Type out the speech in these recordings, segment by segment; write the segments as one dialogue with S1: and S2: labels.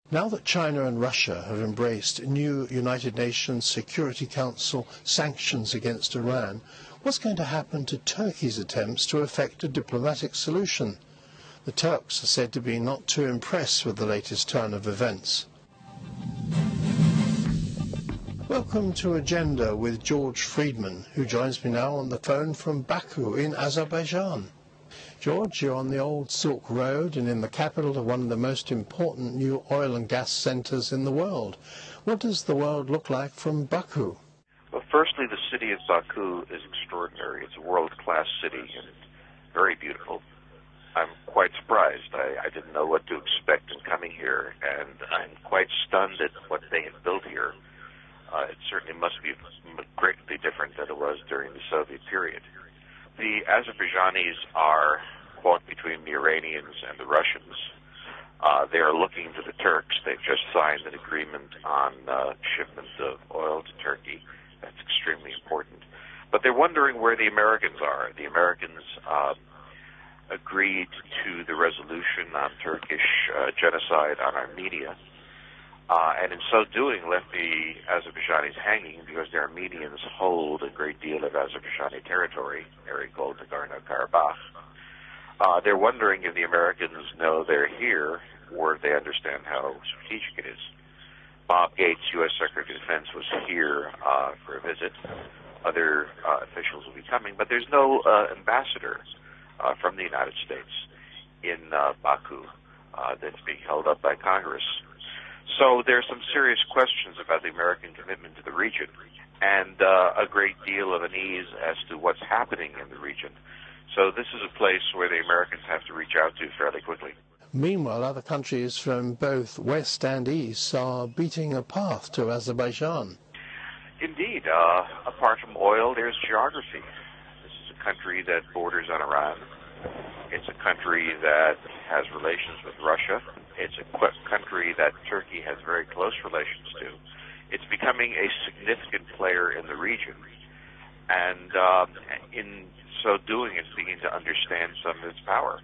S1: Now that China and Russia have embraced new United Nations Security Council sanctions against Iran, what's going to happen to Turkey's attempts to effect a diplomatic solution? The Turks are said to be not too impressed with the latest turn of events. Welcome to Agenda with George Friedman, who joins me now on the phone from Baku in Azerbaijan. George, you're on the old Silk Road and in the capital of one of the most important new oil and gas centres in the world. What does the world look like from Baku?
S2: Well, firstly, the city of Baku is extraordinary. It's a world-class city and very beautiful. I'm quite surprised. I didn't know what to expect in coming here, and I'm quite stunned at what they have built here. It certainly must be greatly different than it was during the Soviet period. The Azerbaijanis are caught between the Iranians and the Russians. They are looking to the Turks. They've just signed an agreement on shipment of oil to Turkey. That's extremely important. But they're wondering where the Americans are. The Americans agreed to the resolution on Turkish genocide on Armenia, and in so doing left the Azerbaijanis hanging because the Armenians hold a great deal of Azerbaijani territory, area called Nagorno-Karabakh. They're wondering if the Americans know they're here or if they understand how strategic it is. Bob Gates, U.S. Secretary of Defense, was here for a visit. Other officials will be coming, but there's no ambassador from the United States in Baku that's being held up by Congress. So there are some serious questions about the American commitment to the region and a great deal of unease as to what's happening in the region. So this is a place where the Americans have to reach out to fairly quickly.
S1: Meanwhile, other countries from both west and east are beating a path to Azerbaijan.
S2: Indeed. Apart from oil, there's geography. This is a country that borders on Iran. It's a country that has relations with Russia. It's a country that Turkey has very close relations to. It's becoming a significant player in the region. And in so doing, it's beginning to understand some of its power.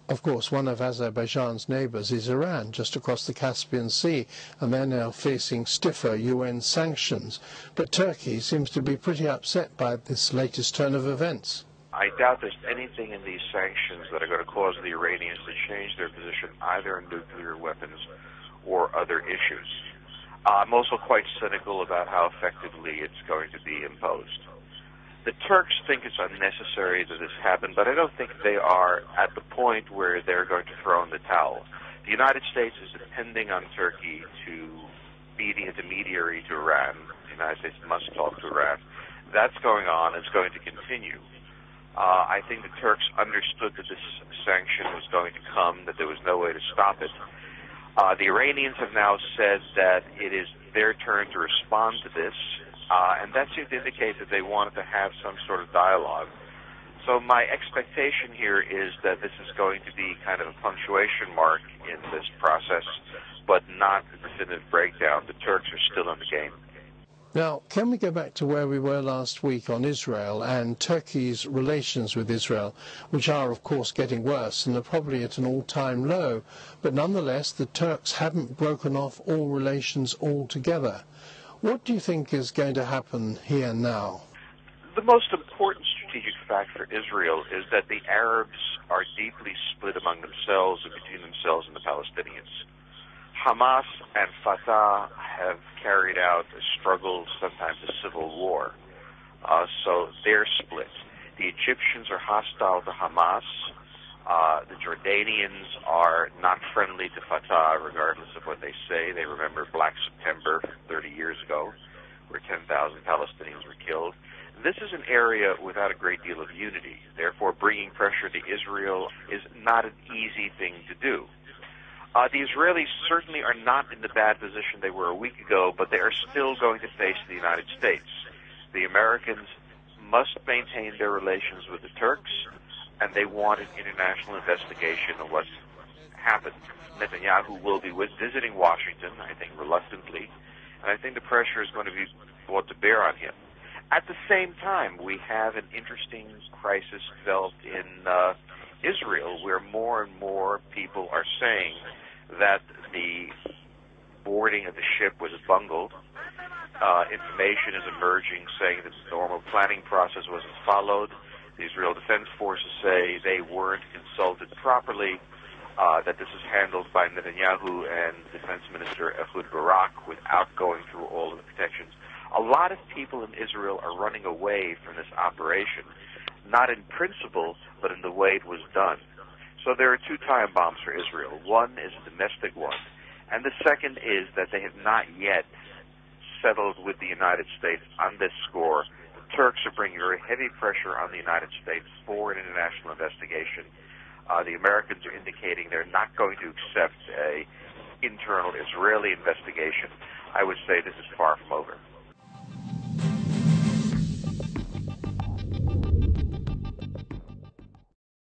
S1: Of course, one of Azerbaijan's neighbours is Iran, just across the Caspian Sea, and they're now facing stiffer UN sanctions. But Turkey seems to be pretty upset by this latest turn of events.
S2: I doubt there's anything in these sanctions that are going to cause the Iranians to change their position either on nuclear weapons or other issues. I'm also quite cynical about how effectively it's going to be imposed. The Turks think it's unnecessary that this happen, but I don't think they are at the point where they're going to throw in the towel. The United States is depending on Turkey to be the intermediary to Iran. The United States must talk to Iran. That's going on. It's going to continue. I think the Turks understood that this sanction was going to come, that there was no way to stop it. The Iranians have now said that it is their turn to respond to this, and that seems to indicate that they wanted to have some sort of dialogue. So my expectation here is that this is going to be kind of a punctuation mark in this process, but not a definitive breakdown. The Turks are still in the game.
S1: Now, can we go back to where we were last week on Israel and Turkey's relations with Israel, which are, of course, getting worse and are probably at an all-time low, but nonetheless the Turks haven't broken off all relations altogether. What do you think is going to happen here now?
S2: The most important strategic fact for Israel is that the Arabs are deeply split among themselves and between themselves and the Palestinians. Hamas and Fatah have carried out a struggle, sometimes a civil war. So they're split. The Egyptians are hostile to Hamas. The Jordanians are not friendly to Fatah, regardless of what they say. They remember Black September 30 years ago, where 10,000 Palestinians were killed. This is an area without a great deal of unity. Therefore, bringing pressure to Israel is not an easy thing to do. The Israelis certainly are not in the bad position they were a week ago, but they are still going to face the United States. The Americans must maintain their relations with the Turks, and they want an international investigation of what's happened. Netanyahu will be visiting Washington, I think, reluctantly, and I think the pressure is going to be brought to bear on him. At the same time, we have an interesting crisis developed in Israel, where more and more people are saying that the boarding of the ship was bungled. Information is emerging saying that the normal planning process wasn't followed. The Israel Defense Forces say they weren't consulted properly, that this is handled by Netanyahu and Defense Minister Ehud Barak without going through all of the protections. A lot of people in Israel are running away from this operation, not in principle, but in the way it was done. So there are two time bombs for Israel. One is a domestic one, and the second is that they have not yet settled with the United States on this score. The Turks are bringing very heavy pressure on the United States for an international investigation. The Americans are indicating they're not going to accept an internal Israeli investigation. I would say this is far from over.